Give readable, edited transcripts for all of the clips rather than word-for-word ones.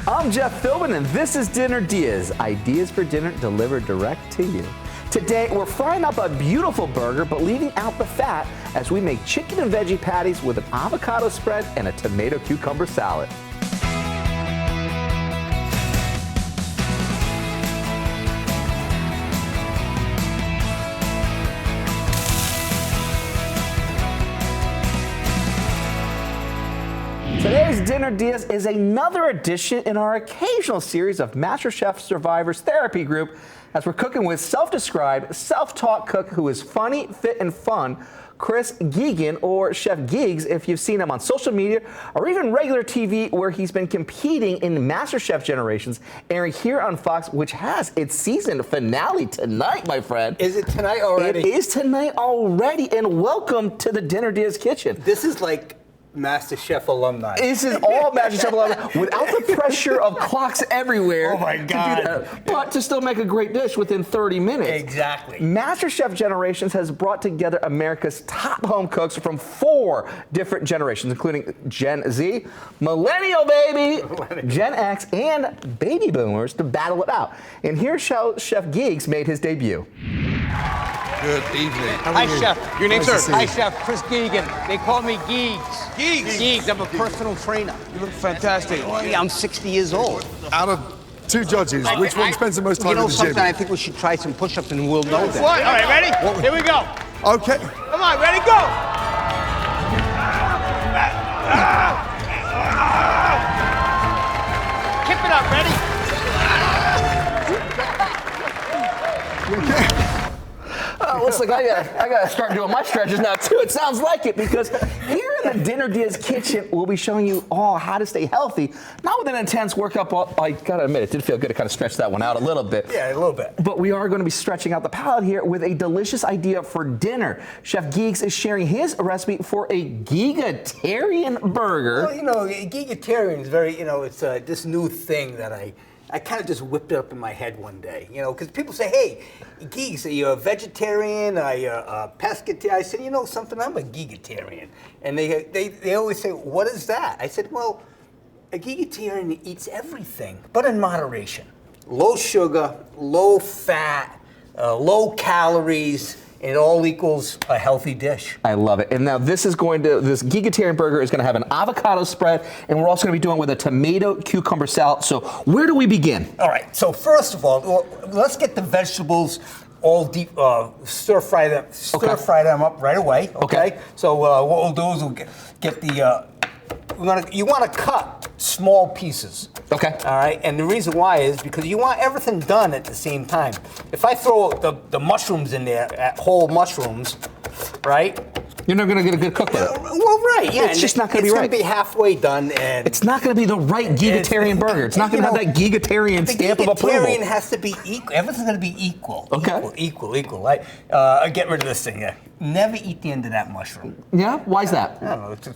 I'm Jeff Philbin, and this is Dinner DeeAs, ideas for dinner delivered direct to you. Today, we're frying up a beautiful burger, but leaving out the fat as we make chicken and veggie patties with an avocado spread and a tomato cucumber salad. Today's Dinner DeeAs is another edition in our occasional series of MasterChef Survivors Therapy Group, as we're cooking with self-described, self-taught cook who is funny, fit, and fun, Chris Geegan, or Chef Geegs if you've seen him on social media or even regular TV, where he's been competing in MasterChef Generations, airing here on Fox, which has its season finale tonight, my friend. Is it tonight already? It is tonight already, and welcome to the Dinner DeeAs kitchen. This is like MasterChef alumni. This is all MasterChef alumni without the pressure of clocks everywhere. Oh my God. But to still make a great dish within 30 minutes. Exactly. MasterChef Generations has brought together America's top home cooks from 4 different generations, including Gen Z, Millennial Baby, Gen X, and Baby Boomers to battle it out. And here's how Chef Geegs made his debut. Good evening. Hi, Chef. Your name, Nice to sir? see Hi, you. Chef. Chris Geegan. They call me Geegs. Geegs? Geegs. I'm a personal trainer. You look fantastic. Yeah, I'm 60 years old. Out of 2 judges, which one spends the most time You know in the something? gym? I think we should try some push-ups and we'll know that. What? All right, ready? Here we go. Okay. Come on, ready, go. Keep it up, ready? Looks like I gotta start doing my stretches now too. It sounds like it, because here in the Dinner DeeAs kitchen, we'll be showing you all how to stay healthy, not with an intense workout. But I gotta admit, it did feel good to kind of stretch that one out a little bit. Yeah, a little bit. But we are going to be stretching out the palate here with a delicious idea for dinner. Chef Geegs is sharing his recipe for a Geagatarian burger. Well, you know, Geagatarian is very, you know, it's this new thing that I kind of just whipped it up in my head one day, you know, because people say, hey, Geeks, are you a vegetarian? Are you a pescatarian? I said, you know something, I'm a Geagatarian. And they always say, what is that? I said, well, a Geagatarian eats everything, but in moderation. Low sugar, low fat, low calories, and it all equals a healthy dish. I love it. And now this Geagatarian burger is going to have an avocado spread, and we're also going to be doing it with a tomato cucumber salad. So where do we begin? All right, so first of all, let's get the vegetables all deep, stir fry them up right away, okay? So what we'll do is we'll get the, you want to cut small pieces. Okay. All right, and the reason why is because you want everything done at the same time. If I throw the mushrooms in there, whole mushrooms, right? You're not going to get a good cook with it. Well, right, yeah. It's just not going to be right. It's going to be halfway done, and it's not going to be the right Geagatarian burger. It's not going to have that Geagatarian stamp of approval. The Geagatarian has to be equal. Everything's going to be equal. Okay. Equal. Right? Get rid of this thing. Never eat the end of that mushroom. Yeah? Why is that? I don't know.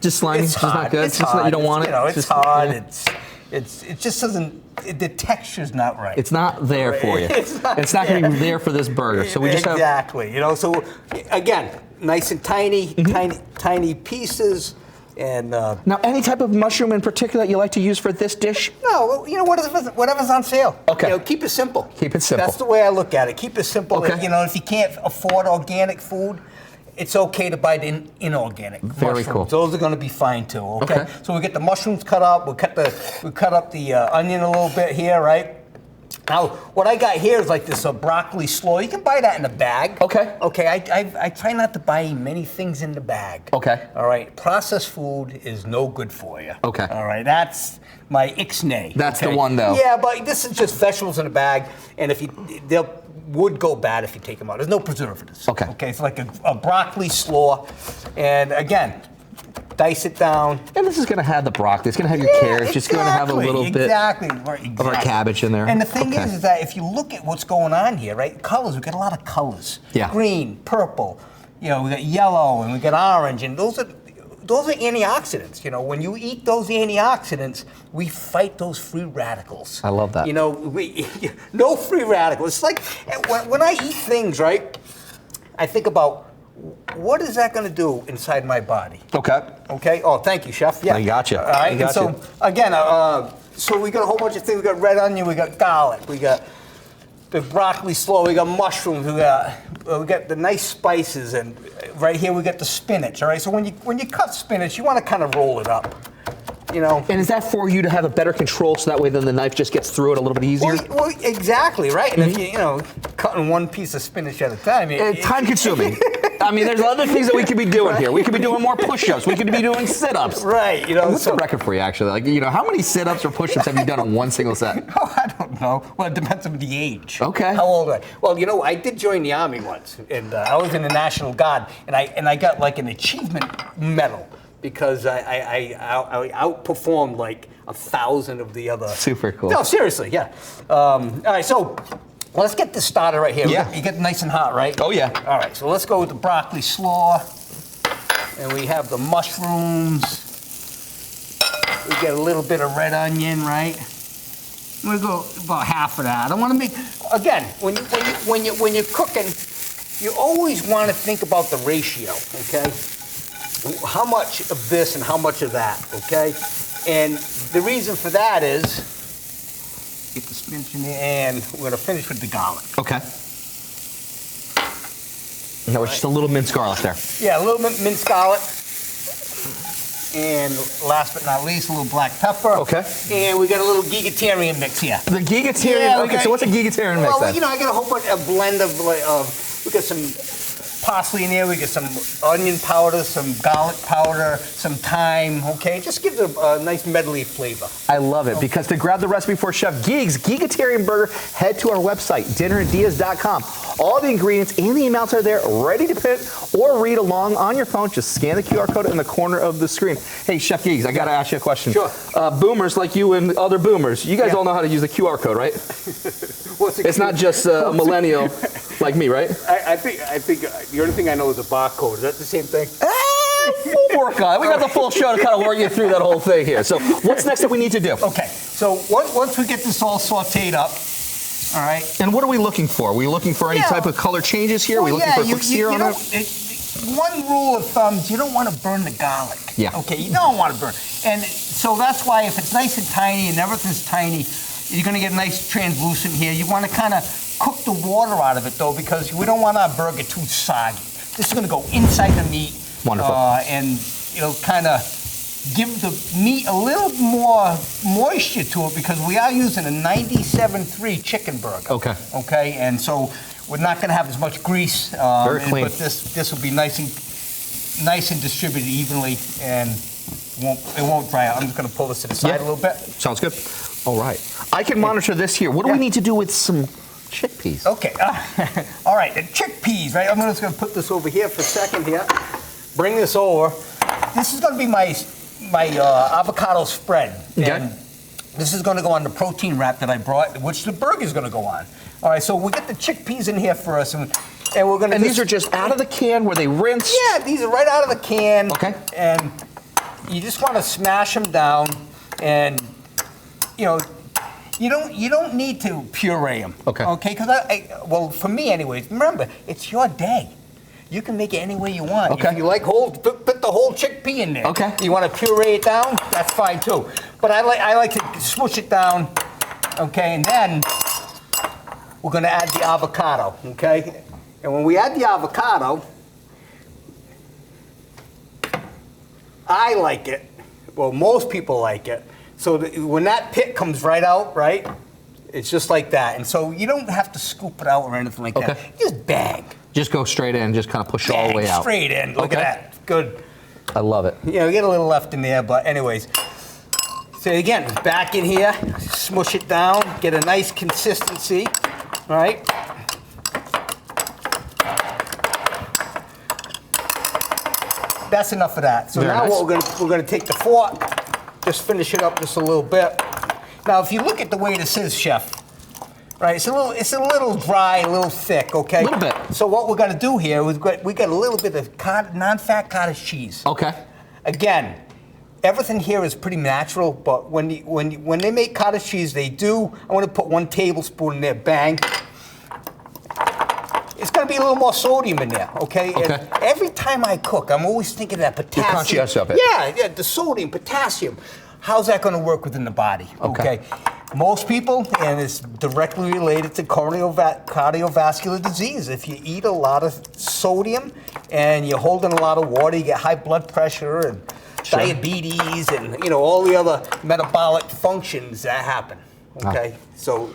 Just slimy? It's just hard. not good? It's just hard. You don't want it? You know, it's just, hard. Yeah. It just doesn't. The texture's not right. It's not there for you. It's not going to be there for this burger. So we just have. Exactly. You know. So again, nice and tiny, tiny pieces. And now, any type of mushroom in particular that you like to use for this dish? No, you know, whatever's on sale. Okay. You know, keep it simple. Keep it simple. That's the way I look at it. Keep it simple. Okay. You know, if you can't afford organic food, it's okay to buy the inorganic Very mushrooms. cool. Those are going to be fine too. Okay. So we get the mushrooms cut up. We cut up the onion a little bit here, right? Now, what I got here is like this broccoli slaw. You can buy that in a bag. Okay. Okay, I try not to buy many things in the bag. Okay. All right, processed food is no good for you. Okay. All right, that's my ixnay. That's okay? the one, though. Yeah, but this is just vegetables in a bag, and they'll would go bad if you take them out. There's no preservatives. Okay. Okay, it's like a broccoli slaw, and again, dice it down. And this is going to have the broccoli. It's going to have your carrots. It's going to have a little bit of our cabbage in there. And the thing is that if you look at what's going on here, right? Colors, we got a lot of colors. Yeah. Green, purple. You know, we got yellow and we got orange, and those are antioxidants. You know, when you eat those antioxidants, we fight those free radicals. I love that. You know, no free radicals. It's like when I eat things, right? I think about what is that going to do inside my body? Okay. Okay. Oh, thank you, chef. Yeah. I got you. All right. I got and you. so again, so we got a whole bunch of things. We got red onion. We got garlic. We got the broccoli slaw. We got mushrooms. We got the nice spices, and right here we got the spinach. All right. So when you cut spinach, you want to kind of roll it up. You know. And is that for you to have a better control so that way then the knife just gets through it a little bit easier? Well, exactly, right? And if you know, cutting one piece of spinach at a time. Time consuming. I mean, there's other things that we could be doing here. We could be doing more push-ups. We could be doing sit-ups. Right, you know. What's the record for you, actually? Like, you know, how many sit-ups or push-ups have you done in one single set? Oh, I don't know. Well, it depends on the age. Okay. How old am I? Well, you know, I did join the Army once, and I was in the National Guard, and I got like an achievement medal because I outperformed like 1,000 of the other. Super cool. No, seriously, yeah. All right, so let's get this started right here. Yeah. You get nice and hot, right? Oh, yeah. All right, so let's go with the broccoli slaw, and we have the mushrooms. We get a little bit of red onion, right? I'm gonna go about half of that. I want to make, again, when you're cooking, you always want to think about the ratio, okay? How much of this and how much of that, okay? And the reason for that is, get the spinach in there, and we're gonna finish with the garlic. Okay. That was just a little minced garlic there. Yeah, a little bit minced garlic. And last but not least, a little black pepper. Okay. And we got a little Geagatarian mix here. The Geagatarian. Yeah, okay, so what's a Geagatarian mix well, then? you know, I got a whole bunch, a blend of, we got some parsley in there, we got some onion powder, some garlic powder, some thyme, okay? Just gives it a nice medley flavor. I love it because to grab the recipe for Chef Geeg's Geagatarian Burger, head to our website, dinneranddeas.com. All the ingredients and the amounts are there, ready to print or read along on your phone. Just scan the QR code in the corner of the screen. Hey, Chef Geeg's, I got to ask you a question. Sure. Boomers like you and other boomers, you guys all know how to use the QR code, right? It's not just a millennial like me, right? I think the only thing I know is a barcode. Is that the same thing? We'll work on it. We got the full show to kind of work you through that whole thing here. So what's next that we need to do? Okay, so once we get this all sauteed up, all right. And what are we looking for? Are we looking for any type of color changes here? Are we looking for a quick sear on it? One rule of thumb is you don't want to burn the garlic. Yeah. Okay, you don't want to burn. And so that's why if it's nice and tiny and everything's tiny, you're going to get a nice translucent here. You want to kind of cook the water out of it, though, because we don't want our burger too soggy. This is going to go inside the meat. Wonderful. And it'll kind of give the meat a little more moisture to it because we are using a 97.3 chicken burger. Okay. Okay, and so we're not going to have as much grease. Very clean. But this will be nice and distributed evenly, and it won't dry out. I'm just going to pull this to the side a little bit. Sounds good. All right. I can monitor this here. What do we need to do with some chickpeas? Okay. All right. The chickpeas, right? I'm just going to put this over here for a second here. Bring this over. This is going to be my avocado spread. Okay. And this is going to go on the protein wrap that I brought, which the burger is going to go on. All right. So we get the chickpeas in here first, and we're going to. And these are just out of the can where they rinse? Yeah, these are right out of the can. Okay. And you just want to smash them down, and you know, you don't need to puree them. Okay. Okay. Because well, for me, anyways. Remember, it's your day. You can make it any way you want. Okay. If you like put the whole chickpea in there. Okay. You want to puree it down? That's fine too. But I like to smush it down. Okay, and then we're going to add the avocado. Okay. And when we add the avocado, I like it. Well, most people like it. So when that pit comes right out, right, it's just like that. And so you don't have to scoop it out or anything like that. Just bang. Just go straight in, just kind of push it all the way out. Straight in. Look at that. Good. I love it. You know, get a little left in there, but anyways. So again, back in here, smush it down, get a nice consistency, all right? That's enough of that. So Very now nice. what we're gonna take the fork, just finish it up just a little bit. Now, if you look at the way this is, Chef, right? It's a little dry, a little thick, okay? A little bit. So what we're gonna do here, we got a little bit of non-fat cottage cheese. Okay. Again, everything here is pretty natural, but when they make cottage cheese, they do. I want to put 1 tablespoon in there. Bang. It's to be a little more sodium in there, okay? Okay. And every time I cook, I'm always thinking of that potassium. You're conscious of it. Yeah, the sodium, potassium. How's that going to work within the body? Okay. Most people, and it's directly related to cardiovascular disease. If you eat a lot of sodium and you're holding a lot of water, you get high blood pressure and diabetes and all the other metabolic functions that happen. Okay, so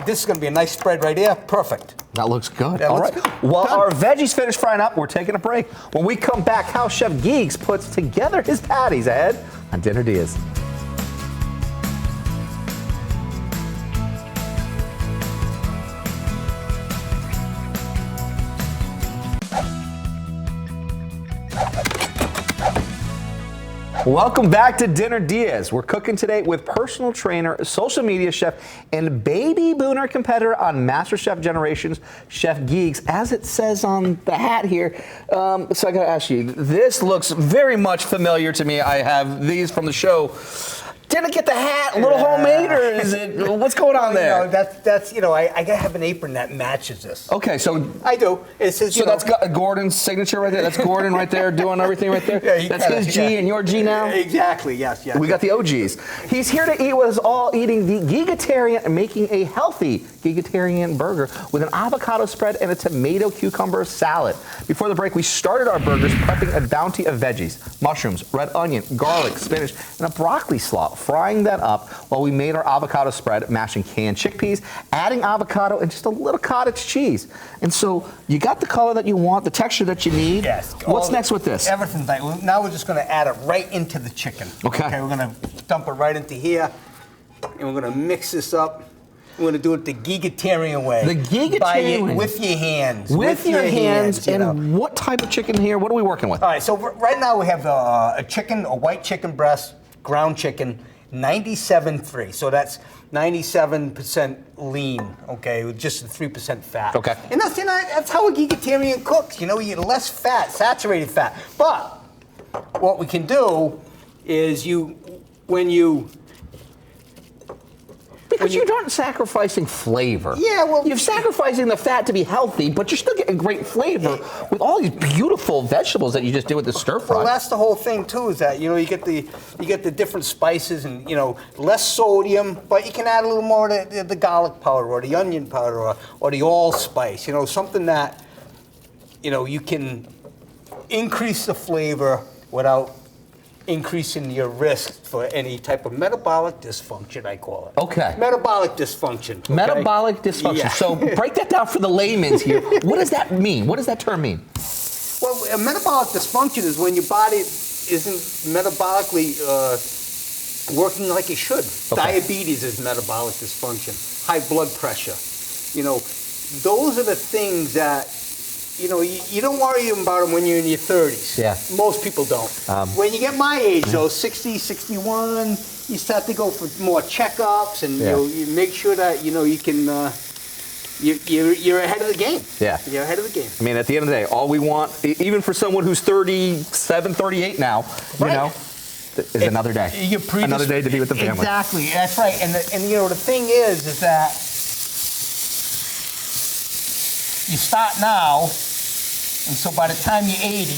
this is going to be a nice spread right here. Perfect. That looks good. That All looks right. good. While Done. our veggies finish frying up, we're taking a break. When we come back, how Chef Geags puts together his patties ahead on Dinner DeeAs. Welcome back to Dinner DeeAs. We're cooking today with personal trainer, social media chef, and baby boomer competitor on MasterChef Generations, Chef Geags, as it says on the hat here. So I gotta ask you, this looks very much familiar to me. I have these from the show. Did I get the hat a little homemade, or is it, what's going on there? That's I gotta have an apron that matches this. Okay, so I do. It says, so that's got Gordon's signature right there. That's Gordon right there doing everything right there. Yeah, that's his G and your G now. Exactly. Yes. We got the OGs. He's here to eat with us all, eating the Geagatarian and making a healthy Geagatarian burger with an avocado spread and a tomato cucumber salad. Before the break, we started our burgers prepping a bounty of veggies, mushrooms, red onion, garlic, spinach, and a broccoli slaw, frying that up while we made our avocado spread, mashing canned chickpeas, adding avocado, and just a little cottage cheese. And so you got the color that you want, the texture that you need. Yes. What's next with this? Everything's like, now we're just going to add it right into the chicken. Okay. We're going to dump it right into here, and we're going to mix this up. We're going to do it the Geagatarian way. The Geagatarian way. With your hands. With your hands. you know. And what type of chicken here? What are we working with? All right, so right now we have a white chicken breast, ground chicken, 97.3. So that's 97% lean, okay, with just 3% fat. Okay. And that's how a Geagatarian cooks. You eat less fat, saturated fat. But what we can do is Because you're not sacrificing flavor. Yeah, well, you're sacrificing the fat to be healthy, but you're still getting great flavor with all these beautiful vegetables that you just did with the stir fry. Well, that's the whole thing too. Is that you get the different spices and less sodium, but you can add a little more of the garlic powder or the onion powder or the allspice. Something that you can increase the flavor without increasing your risk for any type of metabolic dysfunction, I call it. Okay. Metabolic dysfunction. Okay? Metabolic dysfunction. Yeah. So break that down for the layman's here. What does that mean? What does that term mean? Well, a metabolic dysfunction is when your body isn't metabolically working like it should. Okay. Diabetes is metabolic dysfunction. High blood pressure. Those are the things that you don't worry about them when you're in your 30s. Yeah. Most people don't. When you get my age, though, 60, 61, you start to go for more checkups, and you make sure that you can. You're ahead of the game. Yeah. You're ahead of the game. I mean, at the end of the day, all we want, even for someone who's 37, 38 now, is another day. Another day to be with the family. Exactly. That's right. And the thing is that you start now, and so by the time you're 80,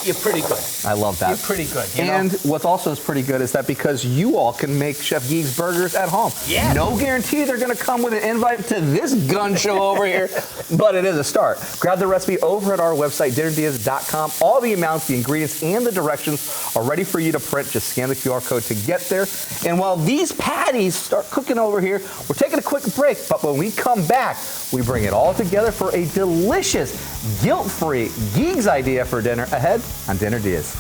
you're pretty good. I love that. You're pretty good. And what also is pretty good is that because you all can make Chef Geags burgers at home. Yeah. No guarantee they're going to come with an invite to this gun show over here, but it is a start. Grab the recipe over at our website, dinnerdeas.com. All the amounts, the ingredients, and the directions are ready for you to print. Just scan the QR code to get there. And while these patties start cooking over here, we're taking a quick break, but when we come back, we bring it all together for a delicious, guilt-free Geags idea for dinner ahead on Dinner DeeAs.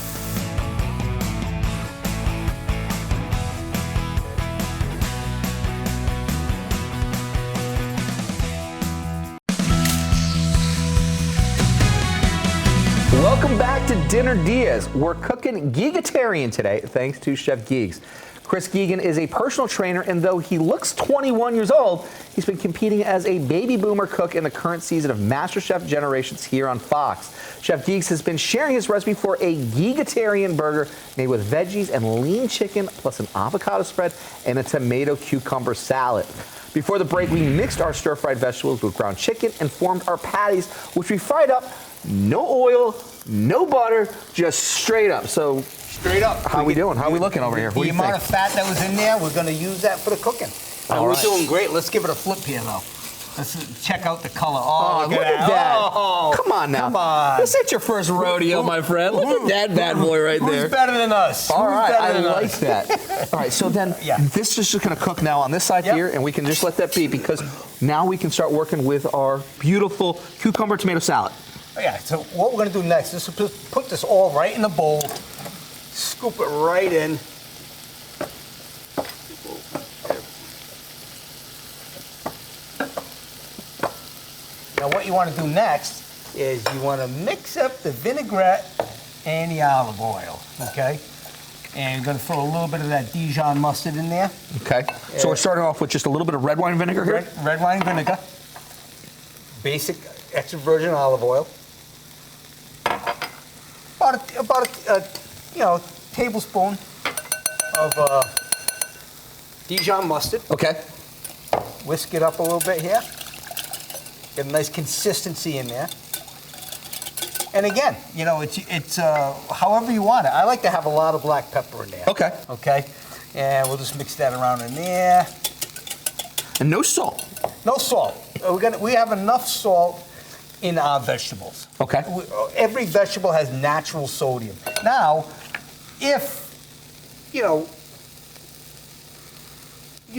Welcome back to Dinner DeeAs. We're cooking Geagatarian today, thanks to Chef Geags. Chris Geegan is a personal trainer, and though he looks 21 years old, he's been competing as a baby boomer cook in the current season of MasterChef Generations here on Fox. Chef Geeks has been sharing his recipe for a Geagatarian burger made with veggies and lean chicken, plus an avocado spread and a tomato cucumber salad. Before the break, we mixed our stir-fried vegetables with ground chicken and formed our patties, which we fried up. No oil, no butter, just straight up. So, straight up. how we doing? How we looking over here? What do The you amount think? of fat that was in there, we're going to use that for the cooking. All We're right. doing great. Let's give it a flip here, though. Let's check out the color. Oh, look at that. Oh, Come on now. Come on. This ain't your first rodeo, my friend. Look at that bad boy right there. Who's better than us? All Who's right, better I than like us? that. All right, so then Yeah. this is just going to cook now on this side Yep. here, and we can just let that be because now we can start working with our beautiful cucumber tomato salad. Yeah, so what we're going to do next is just put this all right in the bowl, scoop it right in. Now what you want to do next is you want to mix up the vinaigrette and the olive oil, okay? And you're going to throw a little bit of that Dijon mustard in there. Okay, so we're starting off with just a little bit of red wine vinegar here. Red wine vinegar, basic extra virgin olive oil, about a tablespoon of Dijon mustard. Okay, Whisk it up a little bit here. Get a nice consistency in there. And again, it's however you want it. I like to have a lot of black pepper in there. Okay. Okay. And we'll just mix that around in there. and no salt. No salt. We have enough salt in our vegetables. Okay. Every vegetable has natural sodium. Now, if you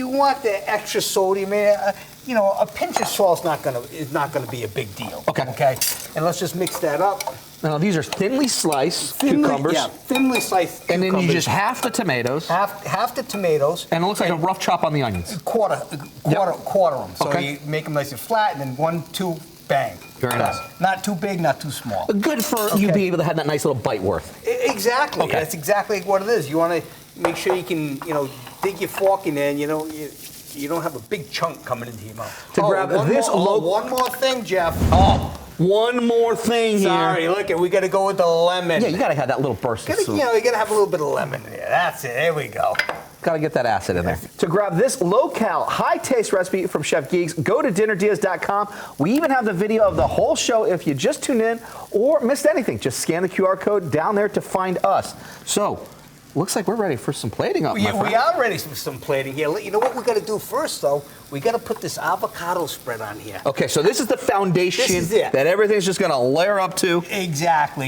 want the extra sodium in it, a pinch of salt is not gonna be a big deal. Okay. Okay. And let's just mix that up. Now these are thinly sliced cucumbers, Yeah, thinly sliced and cucumbers. then you just half the tomatoes, half the tomatoes. and it looks like a rough chop on the onions. Quarter them. So Okay. you make them nice and flat, and then 1, 2, bang. Very nice. Not too big, not too small. Good for you being able to have that nice little bite worth. Exactly. Okay. That's exactly what it is. You want to make sure you can, dig your fork in there, and you don't have a big chunk coming into your mouth. To grab this one more thing, Jeff. Oh, one more thing here. Sorry, look, we got to go with the lemon. Yeah, you gotta have that little burst of You soup. got to have a little bit of lemon in there. That's it. There we go. Gotta get that acid in there. To grab this low-cal, high-taste recipe from Chef Geeks, go to dinnerdeas.com. We even have the video of the whole show if you just tuned in or missed anything. Just scan the QR code down there to find us. So, looks like we're ready for some plating up, my friend. We are ready for some plating here. You know what we got to do first, though? We got to put this avocado spread on here. Okay, so this is the foundation This is it. that everything's just gonna layer up to. Exactly.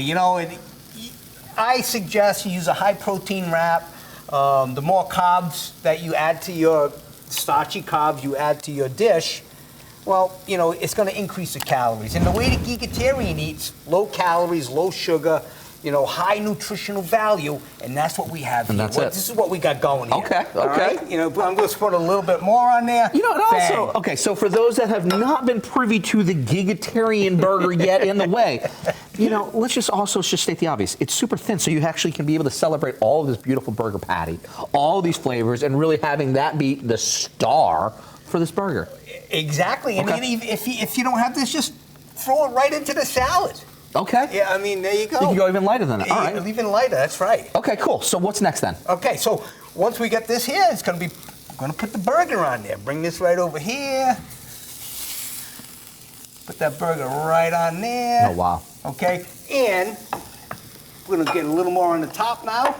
I suggest you use a high-protein wrap. The more carbs that you add to your starchy carbs you add to your dish, well, it's going to increase the calories. And the way the Geagatarian eats, low calories, low sugar, high nutritional value, and that's what we have And here. that's it. This is what we got going here. Okay, All okay. right? But I'm going to put a little bit more on there. And Bang. also, okay, so for those that have not been privy to the Geagatarian burger yet in the way, let's just state the obvious. It's super thin, so you actually can be able to celebrate all of this beautiful burger patty, all of these flavors, and really having that be the star for this burger. Exactly. And Okay. if you don't have this, just throw it right into the salad. Okay. Yeah, there you go. You can go even lighter than that. All right. Even lighter, that's right. Okay, cool. So what's next then? Okay, so once we get this here, I'm going to put the burger on there. Bring this right over here. Put that burger right on there. Oh, wow. Okay, and we're going to get a little more on the top now.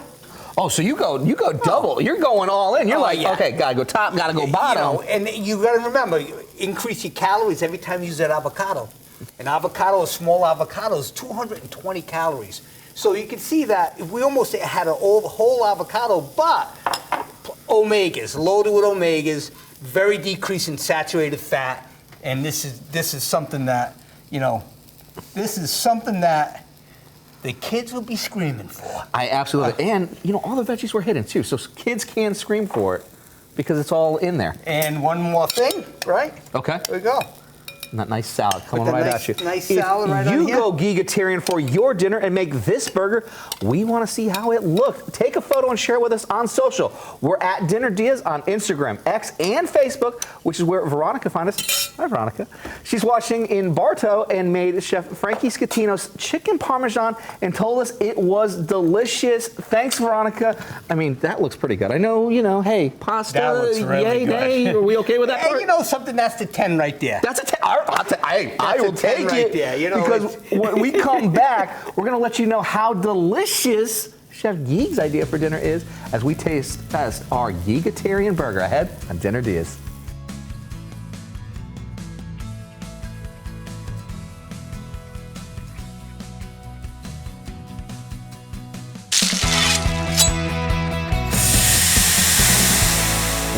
Oh, so you go double. You're going all in. You're like, yeah. okay, gotta go top, gotta go bottom. And you got to remember, you increase your calories every time you use that avocado. An avocado, a small avocado, is 220 calories. So you can see that if we almost had a whole avocado, but omegas, loaded with omegas, very decreased in saturated fat, and this is something that the kids will be screaming for. I absolutely, and all the veggies were hidden too, so kids can scream for it because it's all in there. And one more thing, right? Okay. There we go. That nice salad coming With the right nice- at you. nice If salad right on you here. go Geagatarian for your dinner and make this burger, we want to see how it looked. Take a photo and share it with us on social. We're at Dinner Diaz on Instagram, X, and Facebook, which is where Veronica finds us. Hi, Veronica. She's watching in Bartow and made Chef Frankie Scatino's chicken parmesan and told us it was delicious. Thanks, Veronica. I mean, that looks pretty good. I know, hey, pasta, That looks really yay, good. nay. Are we okay with that Hey, part? you know something? That's the 10 right there. That's a 10. I That's will a 10 take right it there, you know, because when we come back, we're going to let you know how delicious Chef Geek's idea for dinner is as we test our Geagatarian burger ahead on Dinner Diaz.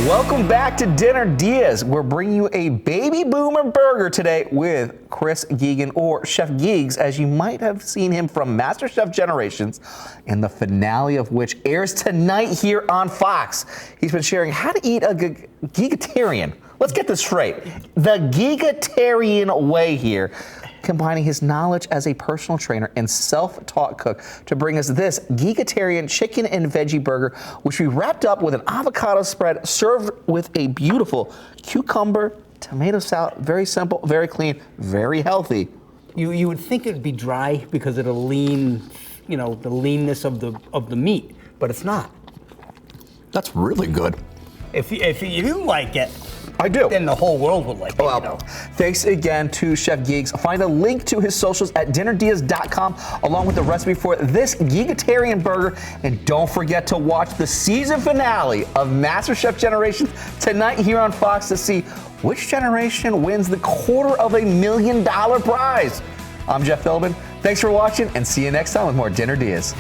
Welcome back to Dinner Diaz. We're bringing you a baby boomer burger today with Chris Geegan, or Chef Geeks, as you might have seen him from MasterChef Generations, and the finale of which airs tonight here on Fox. He's been sharing how to eat a Geagatarian. Let's get this straight. The Geagatarian way here, combining his knowledge as a personal trainer and self-taught cook to bring us this Geagatarian chicken and veggie burger, which we wrapped up with an avocado spread served with a beautiful cucumber, tomato salad. Very simple, very clean, very healthy. You would think it'd be dry because of the lean, the leanness of the meat, but it's not. That's really good. If you like it, I do. then the whole world will like it. Well, thanks again to Chef Geeks. Find a link to his socials at dinnerdiaz.com along with the recipe for this Geagatarian burger. And don't forget to watch the season finale of MasterChef Generations tonight here on Fox to see which generation wins the $250,000 prize. I'm Jeff Philbin. Thanks for watching and see you next time with more Dinner Diaz.